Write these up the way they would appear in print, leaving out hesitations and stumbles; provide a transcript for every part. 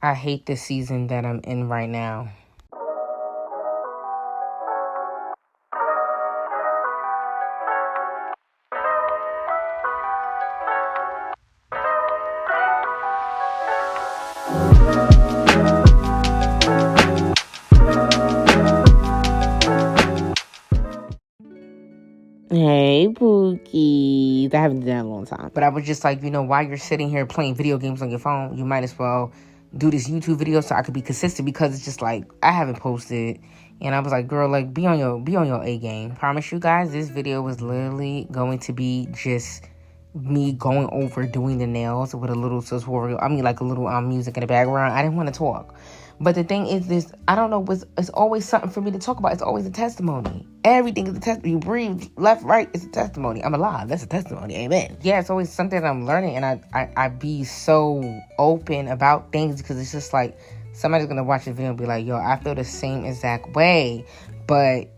I hate the season that I'm in right now. Hey, Pookies. I haven't done that in a long time. But I was just like, while you're sitting here playing video games on your phone, you might as well do this YouTube video so I could be consistent, because it's just like, I haven't posted. And I was like, girl, like, be on your A game. Promise you guys, this video was literally going to be just me going over doing the nails with a little tutorial. I mean, like a little music in the background. I didn't want to talk. But the thing is this, I don't know, it's always something for me to talk about. It's always a testimony. Everything is a testimony. You breathe left, right, it's a testimony. I'm alive. That's a testimony. Amen. Yeah, it's always something that I'm learning, and I be so open about things, because it's just like somebody's going to watch the video and be like, yo, I feel the same exact way. But,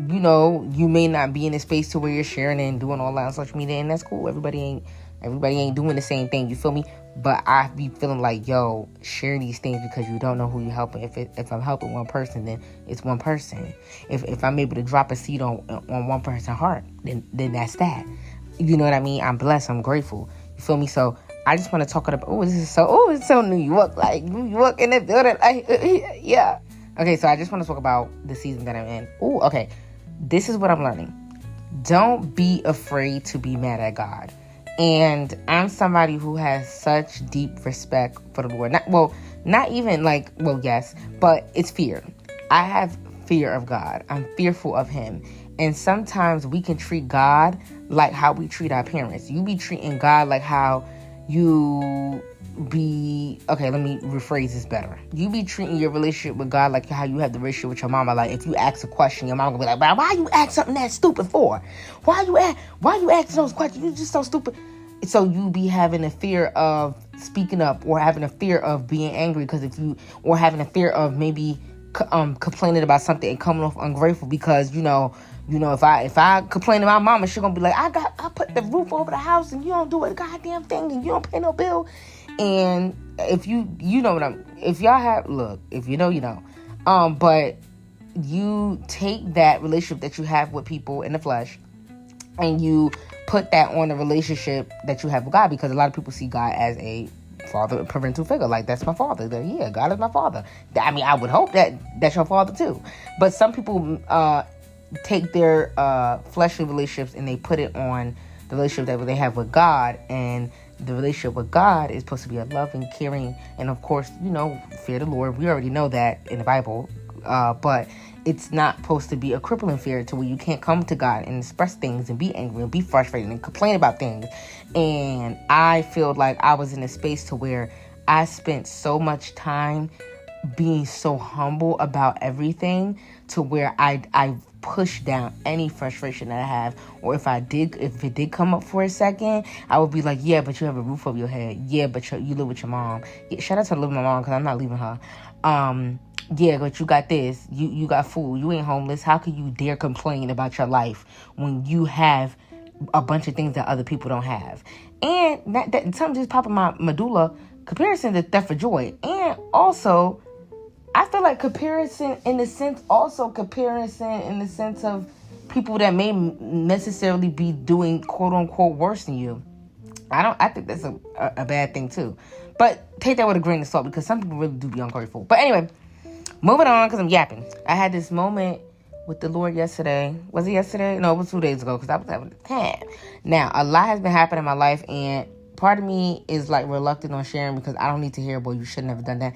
you may not be in a space to where you're sharing and doing all that on social media, and that's cool. Everybody ain't doing the same thing. You feel me? But I be feeling like, yo, share these things, because you don't know who you're helping. If I'm helping one person, then it's one person. If I'm able to drop a seed on one person's heart, then that's that. You know what I mean? I'm blessed. I'm grateful. You feel me? So I just want to talk about, it's so New York, like New York in the building. Like, yeah. Okay, so I just want to talk about the season that I'm in. Oh, okay. This is what I'm learning. Don't be afraid to be mad at God. And I'm somebody who has such deep respect for the Lord. Not even like, yes, but it's fear. I have fear of God. I'm fearful of him. And sometimes we can treat God like how we treat our parents. You be treating God like how you be, okay, let me rephrase this better. You be treating your relationship with God like how you have the relationship with your mama. Like, if you ask a question, your mama gonna be like, why you ask something that stupid for? Why you asking those questions? You just so stupid. So you be having a fear of speaking up, or having a fear of being angry, or having a fear of maybe complaining about something and coming off ungrateful, because if I complain to my mama, she gonna be like, I put the roof over the house and you don't do a goddamn thing and you don't pay no bill. And if if y'all have, look, if you know, you know. But you take that relationship that you have with people in the flesh and you put that on the relationship that you have with God, because a lot of people see God as a father, a parental figure. Like, that's my father. Yeah, God is my father. I mean, I would hope that that's your father too. But some people take their fleshly relationships and they put it on the relationship that they have with God. And the relationship with God is supposed to be a loving, caring, and of course, fear the Lord. We already know that in the Bible. But it's not supposed to be a crippling fear to where you can't come to God and express things and be angry and be frustrated and complain about things. And I feel like I was in a space to where I spent so much time being so humble about everything, to where I push down any frustration that I have. Or if it did come up for a second, I would be like, yeah, but you have a roof over your head. Yeah, but you live with your mom. Yeah, shout out to live with my mom, because I'm not leaving her. Yeah, but you got this. You got food. You ain't homeless. How can you dare complain about your life when you have a bunch of things that other people don't have? And that something just popped in my medulla. Comparison is theft for joy. And also, I feel like comparison in the sense of people that may necessarily be doing quote unquote worse than you. I think that's a bad thing too. But take that with a grain of salt, because some people really do be ungrateful. But anyway, moving on, because I'm yapping. I had this moment with the Lord yesterday. Was it yesterday? No, it was 2 days ago, because I was having a time. Now, a lot has been happening in my life, and part of me is like reluctant on sharing, because I don't need to hear, boy, you should have never done that.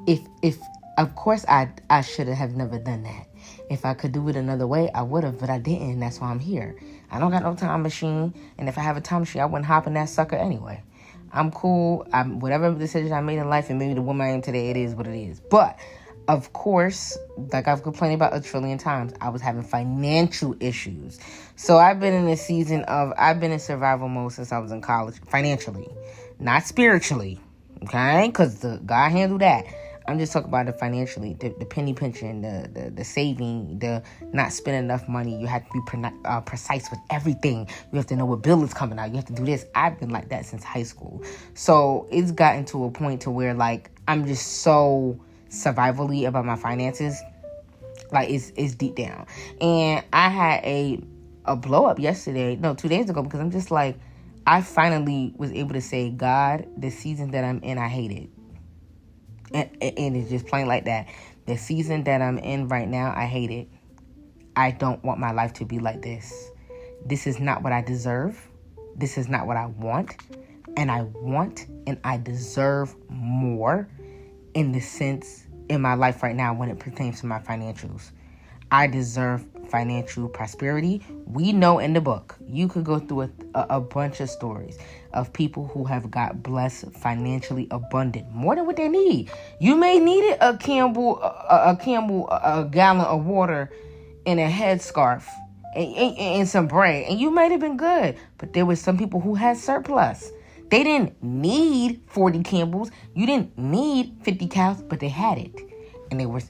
If of course I should have never done that. If I could do it another way, I would have, but I didn't. That's why I'm here. I don't got no time machine, and if I have a time machine, I wouldn't hop in that sucker anyway. I'm cool. Whatever decision I made in life, and maybe the woman I am today, it is what it is. But of course, like I've complained about a trillion times, I was having financial issues. So I've been in survival mode since I was in college, financially, not spiritually. Okay, because God handled that. I'm just talking about it financially, the penny pinching, the saving, the not spending enough money. You have to be precise with everything. You have to know what bill is coming out. You have to do this. I've been like that since high school. So it's gotten to a point to where, like, I'm just so survivally about my finances. Like, it's deep down. And I had a blow up yesterday, no, 2 days ago, because I'm just like, I finally was able to say, God, the season that I'm in, I hate it. And it's just plain like that. The season that I'm in right now, I hate it. I don't want my life to be like this. This is not what I deserve. This is not what I want. And I deserve more in the sense in my life right now when it pertains to my financials. I deserve financial prosperity. We know in the book, you could go through a bunch of stories of people who have got blessed financially abundant, more than what they need. You may need a gallon of water and a headscarf and some bread, and you might have been good. But there were some people who had surplus. They didn't need 40 Campbells. You didn't need 50 cows, but they had it. And they were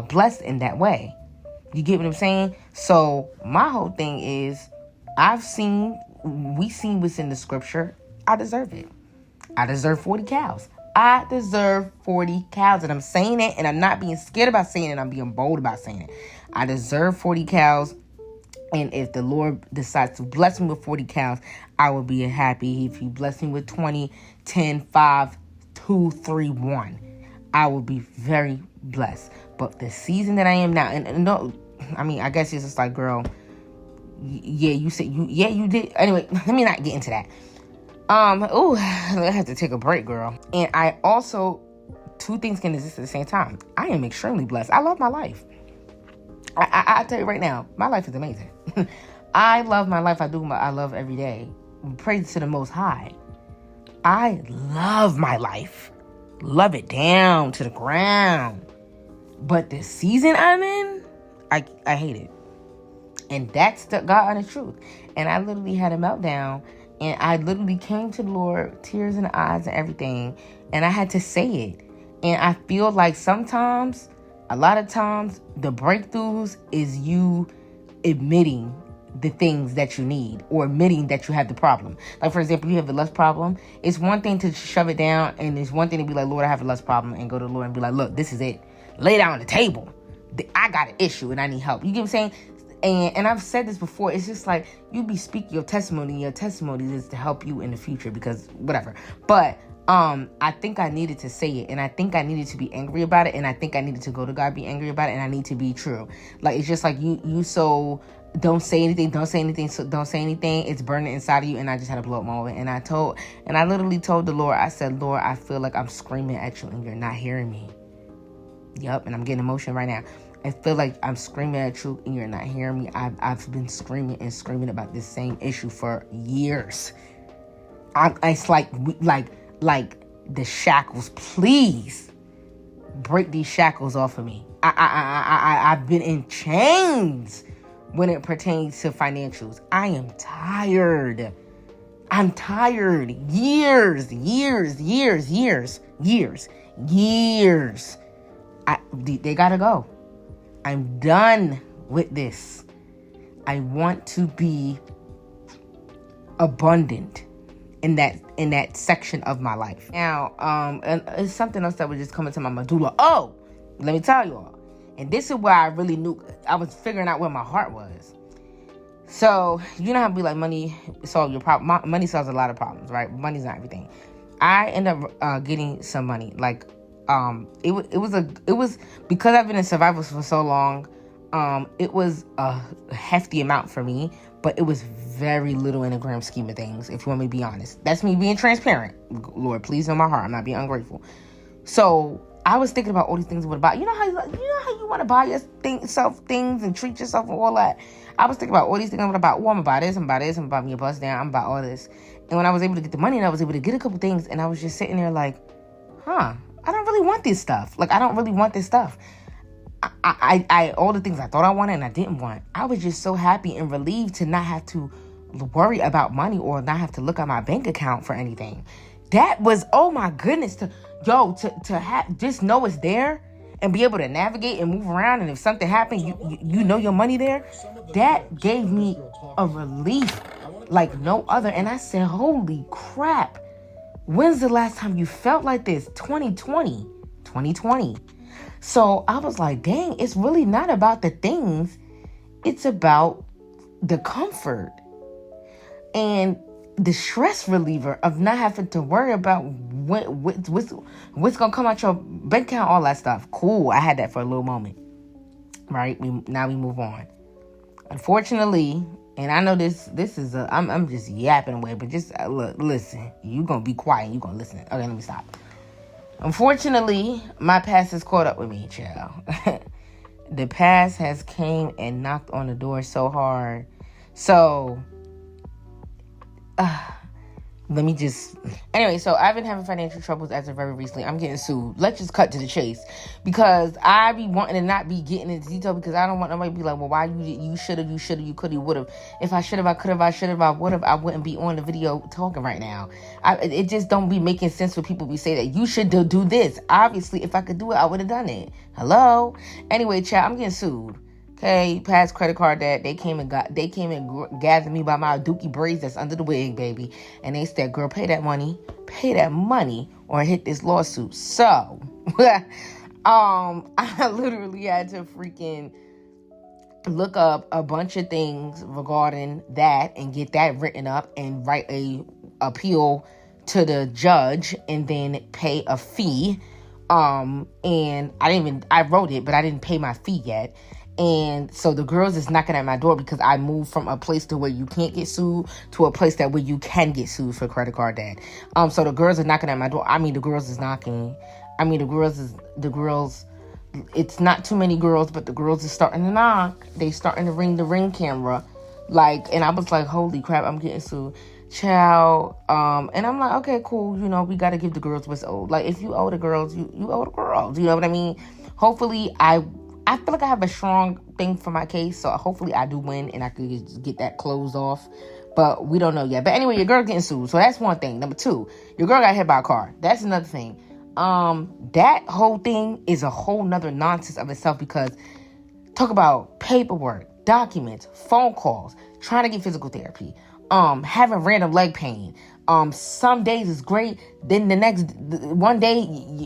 blessed in that way. You get what I'm saying? So my whole thing is, we seen what's in the scripture. I deserve it. I deserve 40 cows. I deserve 40 cows. And I'm saying it, and I'm not being scared about saying it. I'm being bold about saying it. I deserve 40 cows. And if the Lord decides to bless me with 40 cows, I will be happy. If he bless me with 20, 10, 5, 2, 3, 1, I will be very blessed. But the season that I am now, and no, I mean, I guess it's just like, girl, yeah, you said you did. Anyway, let me not get into that. I have to take a break, girl. And I also, two things can exist at the same time. I am extremely blessed. I love my life. I tell you right now, my life is amazing. I love my life. I love every day. Praise to the Most High. I love my life. Love it down to the ground. But the season I'm in, I hate it. And that's the God honest truth. And I literally had a meltdown. And I literally came to the Lord, tears in the eyes and everything. And I had to say it. And I feel like sometimes, a lot of times, the breakthroughs is you admitting the things that you need, or admitting that you have the problem. Like, for example, you have a lust problem. It's one thing to shove it down, and it's one thing to be like, Lord, I have a lust problem, and go to the Lord and be like, look, this is it. Lay it out on the table. I got an issue, and I need help. You get what I'm saying? And I've said this before. It's just like, you be speaking your testimony, and your testimony is to help you in the future, because whatever. But I think I needed to say it, and I think I needed to be angry about it, and I think I needed to go to God, be angry about it, and I need to be true. Like, it's just like you so don't say anything, so don't say anything. It's burning inside of you, and I just had a blow up moment, and I literally told the Lord, I said, Lord, I feel like I'm screaming at you, and you're not hearing me. Yep, and I'm getting emotion right now. I feel like I'm screaming at you, and you're not hearing me. I've been screaming about this same issue for years. It's like the shackles, please break these shackles off of me. I've been in chains when it pertains to financials. I am tired. I'm tired. Years. They gotta go. I'm done with this. I want to be abundant in that section of my life. Now, and it's something else that was just coming to my medulla. Oh, let me tell you all. And this is where I really knew, I was figuring out where my heart was. So, you know how to be like, money solves your problem. Money solves a lot of problems, right? Money's not everything. I ended up getting some money. Like, it was because I've been in survival for so long. It was a hefty amount for me, but it was very little in the grand scheme of things, if you want me to be honest. That's me being transparent. Lord, please know my heart. I'm not being ungrateful. So I was thinking about all these things I would buy. You know how you want to buy yourself things and treat yourself and all that. I was thinking about all these things I want to buy. Oh, I'm gonna buy this. I'm gonna buy this. I'm gonna buy me a bus down. I'm gonna buy all this. And when I was able to get the money, and I was able to get a couple things, and I was just sitting there like, I don't really want this stuff. Like, I don't really want this stuff. I all the things I thought I wanted and I didn't want. I was just so happy and relieved to not have to worry about money or not have to look at my bank account for anything. That was, oh my goodness, to have, just know it's there and be able to navigate and move around. And if something happened, you know your money there. That gave me a relief like no other. And I said, holy crap. When's the last time you felt like this? 2020. So I was like, dang, it's really not about the things. It's about the comfort and the stress reliever of not having to worry about what's going to come out your bank account, all that stuff. Cool. I had that for a little moment. Right? Now we move on. Unfortunately, and I know this is I'm just yapping away, but just look, listen. You gonna be quiet. You gonna listen. Okay, let me stop. Unfortunately, my past has caught up with me, child. The past has came and knocked on the door so hard. So, anyway, so I've been having financial troubles as of very recently. I'm getting sued. Let's just cut to the chase, because I be wanting to not be getting into detail, because I don't want nobody to be like, well, why you should have, you could have, would have. If I should have, I could have, I should have, I would have, I wouldn't be on the video talking right now. It just don't be making sense when people be saying that you should do this. Obviously, if I could do it, I would have done it. Hello? Anyway, chat, I'm getting sued. Okay, past credit card debt. They came and gathered me by my dookie braids that's under the wig, baby. And they said, girl, pay that money, or hit this lawsuit. So, I literally had to freaking look up a bunch of things regarding that and get that written up and write a appeal to the judge and then pay a fee. And I wrote it, but I didn't pay my fee yet. And so the girls is knocking at my door because I moved from a place to where you can't get sued to a place where you can get sued for credit card debt. So the girls are knocking at my door. I mean, the girls is knocking. I mean, the girls, it's not too many girls, but the girls is starting to knock. They starting to ring the ring camera. And I was like, holy crap, I'm getting sued. Child. And I'm like, okay, cool. You know, we got to give the girls what's owed. Like, if you owe the girls, you owe the girls. You know what I mean? Hopefully, I feel like I have a strong thing for my case, so hopefully I do win and I could get that closed off. But we don't know yet. But anyway, your girl getting sued, so that's one thing. Number two, your girl got hit by a car. That's another thing. That whole thing is a whole nother nonsense of itself, because talk about paperwork, documents, phone calls, trying to get physical therapy, having random leg pain. Some days is great, then the next one day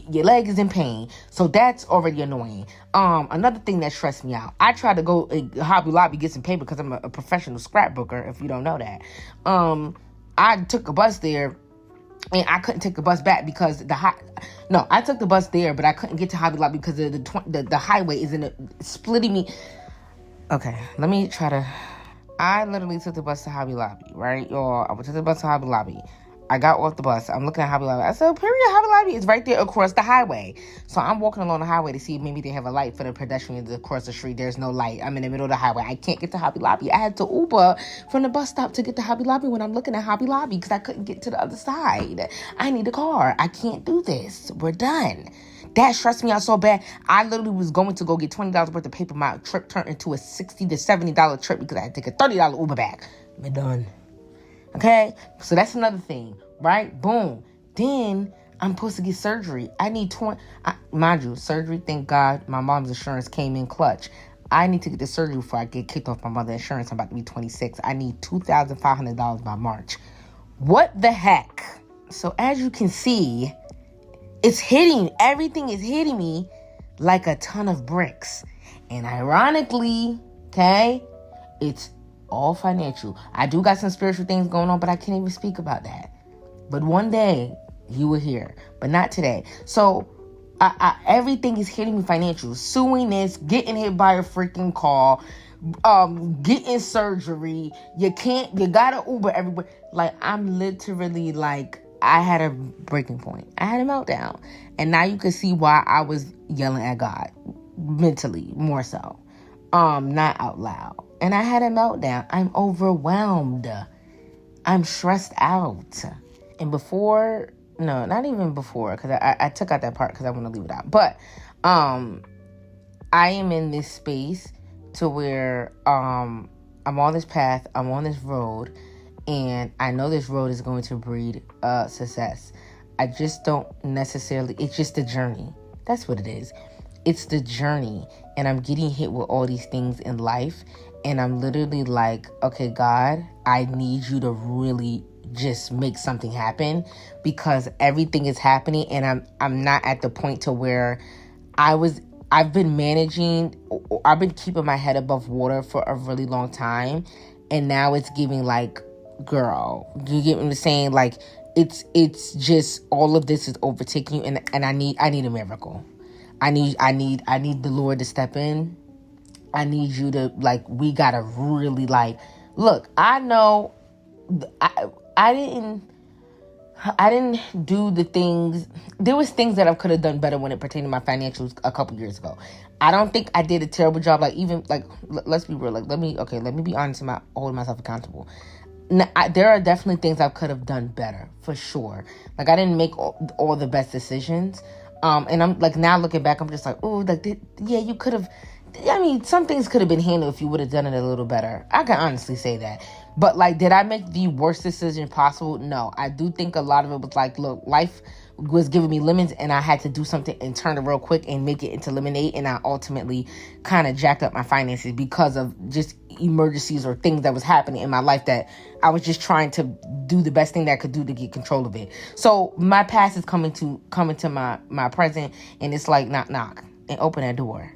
your leg is in pain, so that's already annoying. Another thing that stressed me out, I tried to go Hobby Lobby get some paper because I'm a professional scrapbooker, if you don't know that. I took a bus there and I couldn't take the bus back because I took the bus there, but I couldn't get to Hobby Lobby because the highway is splitting me. Okay, let me try to. I literally took the bus to Hobby Lobby, right, y'all? I took the bus to Hobby Lobby. I got off the bus. I'm looking at Hobby Lobby. I said, period, Hobby Lobby is right there across the highway. So I'm walking along the highway to see if maybe they have a light for the pedestrians across the street. There's no light. I'm in the middle of the highway. I can't get to Hobby Lobby. I had to Uber from the bus stop to get to Hobby Lobby when I'm looking at Hobby Lobby because I couldn't get to the other side. I need a car. I can't do this. We're done. That stressed me out so bad. I literally was going to go get $20 worth of paper. My trip turned into a $60 to $70 trip because I had to take a $30 Uber back. I'm done. Okay? So that's another thing, right? Boom. Then I'm supposed to get surgery. I need mind you, surgery, thank God, my mom's insurance came in clutch. I need to get the surgery before I get kicked off my mother's insurance. I'm about to be 26. I need $2,500 by March. What the heck? So as you can see, everything is hitting me like a ton of bricks. And ironically, okay, it's all financial. I do got some spiritual things going on, but I can't even speak about that. But one day you will hear, but not today. So everything is hitting me financial. Suing this, getting hit by a freaking car, getting surgery. You gotta Uber everywhere. Like, I'm literally like, I had a breaking point. I had a meltdown. And now you can see why I was yelling at God. Mentally, more so. Not out loud. And I had a meltdown. I'm overwhelmed. I'm stressed out. And not even before, because I took out that part because I want to leave it out. But I am in this space to where I'm on this path. I'm on this road. And I know this road is going to breed success. I just don't necessarily... It's just the journey. That's what it is. It's the journey. And I'm getting hit with all these things in life. And I'm literally like, okay, God, I need you to really just make something happen, because everything is happening, and I'm not at the point to where I've been keeping my head above water for a really long time, and now it's giving like, girl, you get what I'm saying? Like, it's just all of this is overtaking you, and I need a miracle. I need the Lord to step in. I need you to, like, we gotta really, like, look, I know I didn't do the things. There was things that I could have done better when it pertained to my financials a couple years ago. I don't think I did a terrible job. Like, even, like, let's be real. Like, let me be honest about holding myself accountable. There are definitely things I could have done better, for sure. Like, I didn't make all the best decisions. And I'm, like, now looking back, I'm just like, oh, like, yeah, you could have. I mean, some things could have been handled if you would have done it a little better. I can honestly say that. But, like, did I make the worst decision possible? No. I do think a lot of it was like, look, life was giving me lemons, and I had to do something and turn it real quick and make it into lemonade, and I ultimately kind of jacked up my finances because of just emergencies or things that was happening in my life that I was just trying to do the best thing that I could do to get control of it. So my past is coming to my present, and it's like, knock and open that door.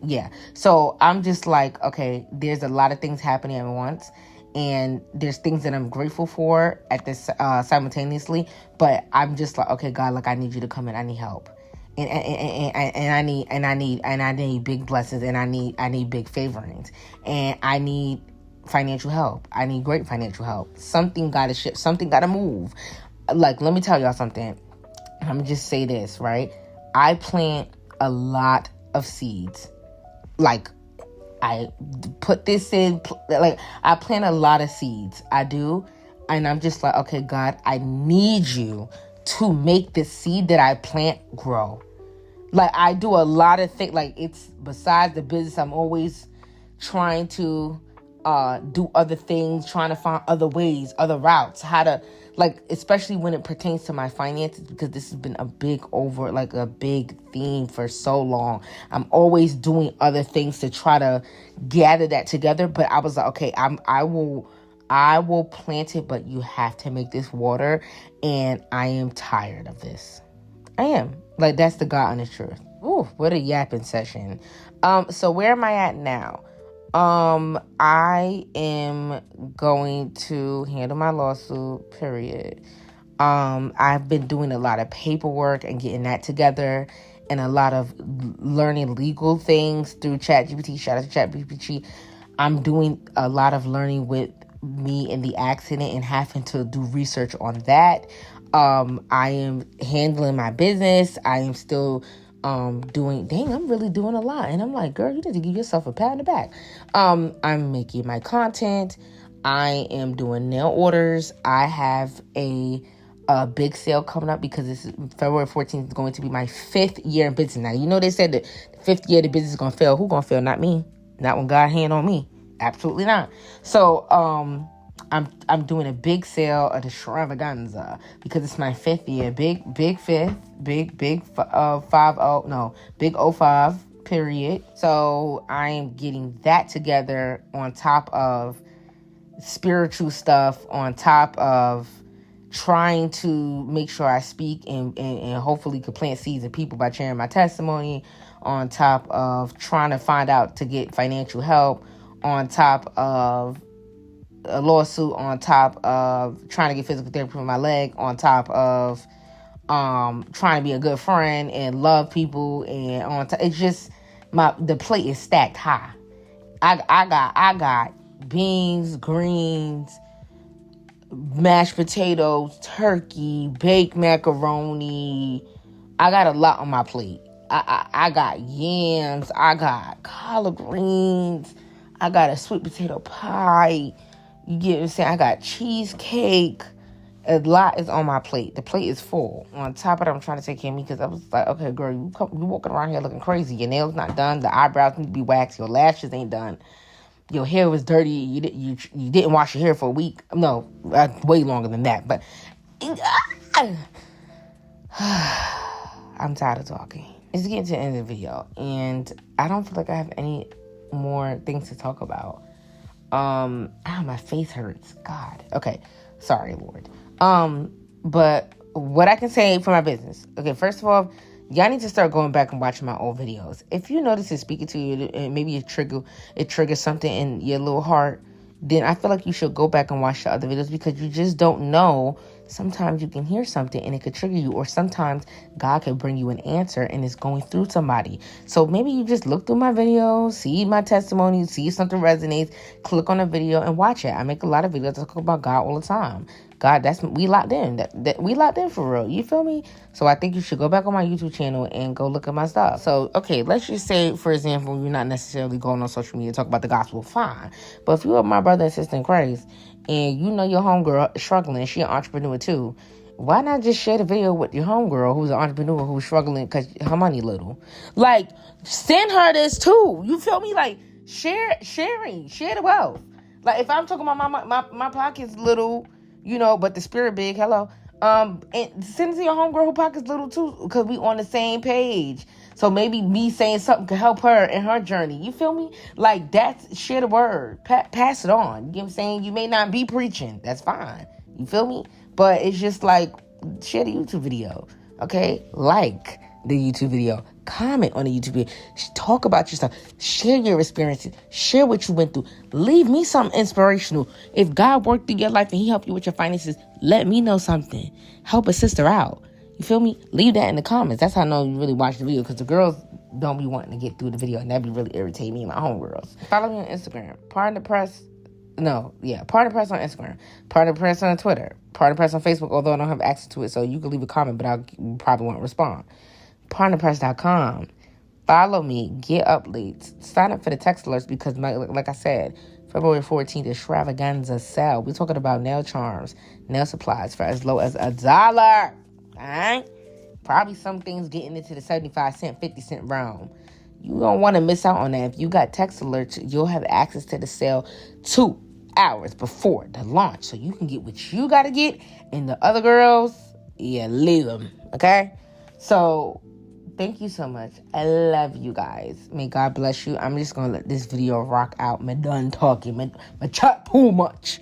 Yeah. So I'm just like, okay, there's a lot of things happening at once, and there's things that I'm grateful for at this simultaneously, but I'm just like, okay, God, like, I need you to come in. I need help. And I need big blessings, and I need big favorings, and I need financial help. I need great financial help. Something gotta shift, something gotta move. Like, let me tell y'all something. I'm gonna just say this, right? I plant a lot of seeds. Like, I put this in, like, I plant a lot of seeds. I do. And I'm just like, okay, God, I need you to make the seed that I plant grow. Like, I do a lot of things. Like, it's besides the business, I'm always trying to do other things, trying to find other ways, other routes, how to, like, especially when it pertains to my finances, because this has been a big theme for so long. I'm always doing other things to try to gather that together. But I was like, okay, I will plant it, but you have to make this water. And I am tired of this. I am. Like, that's the God honest truth. Ooh, what a yapping session. So where am I at now? I am going to handle my lawsuit, period. I've been doing a lot of paperwork and getting that together, and a lot of learning legal things through ChatGPT. Shout out to ChatGPT. I'm doing a lot of learning with me in the accident and having to do research on that. I am handling my business. I am still I'm really doing a lot. And I'm like, girl, you need to give yourself a pat on the back. I'm making my content. I am doing nail orders. I have a big sale coming up because this is February 14th is going to be my 5th year in business. Now, you know, they said that the 5th year the business is going to fail. Who going to fail? Not me. Not when God hand on me. Absolutely not. So, I'm doing a big sale at extravaganza because it's my 5th year. Big 5th. Big 05 period. So I am getting that together on top of spiritual stuff, on top of trying to make sure I speak and hopefully could plant seeds in people by sharing my testimony, on top of trying to find out to get financial help, on top of a lawsuit, on top of trying to get physical therapy for my leg, on top of trying to be a good friend and love people, and on top, it's just the plate is stacked high. I got beans, greens, mashed potatoes, turkey, baked macaroni. I got a lot on my plate. I got yams, I got collard greens, I got a sweet potato pie. You get what I'm saying? I got cheesecake. A lot is on my plate. The plate is full. On top of that, I'm trying to take care of me because I was like, okay, girl, you walking around here looking crazy. Your nails not done. The eyebrows need to be waxed. Your lashes ain't done. Your hair was dirty. You didn't wash your hair for a week. No, way longer than that. But I'm tired of talking. It's getting to the end of the video, and I don't feel like I have any more things to talk about. My face hurts. God. Okay. Sorry, Lord. But what I can say for my business. Okay, first of all, y'all need to start going back and watching my old videos. If you notice it's speaking to you and maybe it triggers something in your little heart, then I feel like you should go back and watch the other videos, because you just don't know. Sometimes you can hear something and it could trigger you, or sometimes God can bring you an answer and it's going through somebody. So maybe you just look through my videos, see my testimony, see if something resonates, click on a video and watch it. I make a lot of videos that talk about God all the time. God, we locked in. That we locked in for real. You feel me? So I think you should go back on my YouTube channel and go look at my stuff. So, okay, let's just say, for example, you're not necessarily going on social media to talk about the gospel. Fine. But if you are my brother and sister in Christ, and you know your homegirl is struggling, she an entrepreneur too, why not just share the video with your homegirl who's an entrepreneur who's struggling because her money little? Like, send her this too. You feel me? Like, share the wealth. Like, if I'm talking about my pocket's little, you know, but the spirit big, hello. And send it to your homegirl who pocket's little too, because we on the same page. So maybe me saying something could help her in her journey. You feel me? Like, that's, share the word. Pass it on. You know what I'm saying? You may not be preaching. That's fine. You feel me? But it's just like, share the YouTube video. Okay? Like the YouTube video. Comment on the YouTube video. Talk about yourself. Share your experiences. Share what you went through. Leave me something inspirational. If God worked through your life and he helped you with your finances, let me know something. Help a sister out. You feel me? Leave that in the comments. That's how I know you really watch the video, because the girls don't be wanting to get through the video, and that'd be really irritating me and my homegirls. Follow me on Instagram. PardonThePress. PardonThePress on Instagram. PardonThePress on Twitter. PardonThePress on Facebook, although I don't have access to it, so you can leave a comment, but I probably won't respond. PardonThePress.com. Follow me. Get updates. Sign up for the text alerts, because, like I said, February 14th, extravaganza sale. We're talking about nail charms, nail supplies for as low as $1. Alright? Probably some things getting into the 75-cent, 50-cent realm. You don't want to miss out on that. If you got text alerts, you'll have access to the sale 2 hours before the launch. So you can get what you got to get. And the other girls, yeah, leave them. Okay? So, thank you so much. I love you guys. May God bless you. I'm just going to let this video rock out. Me done talking. Me chat too much.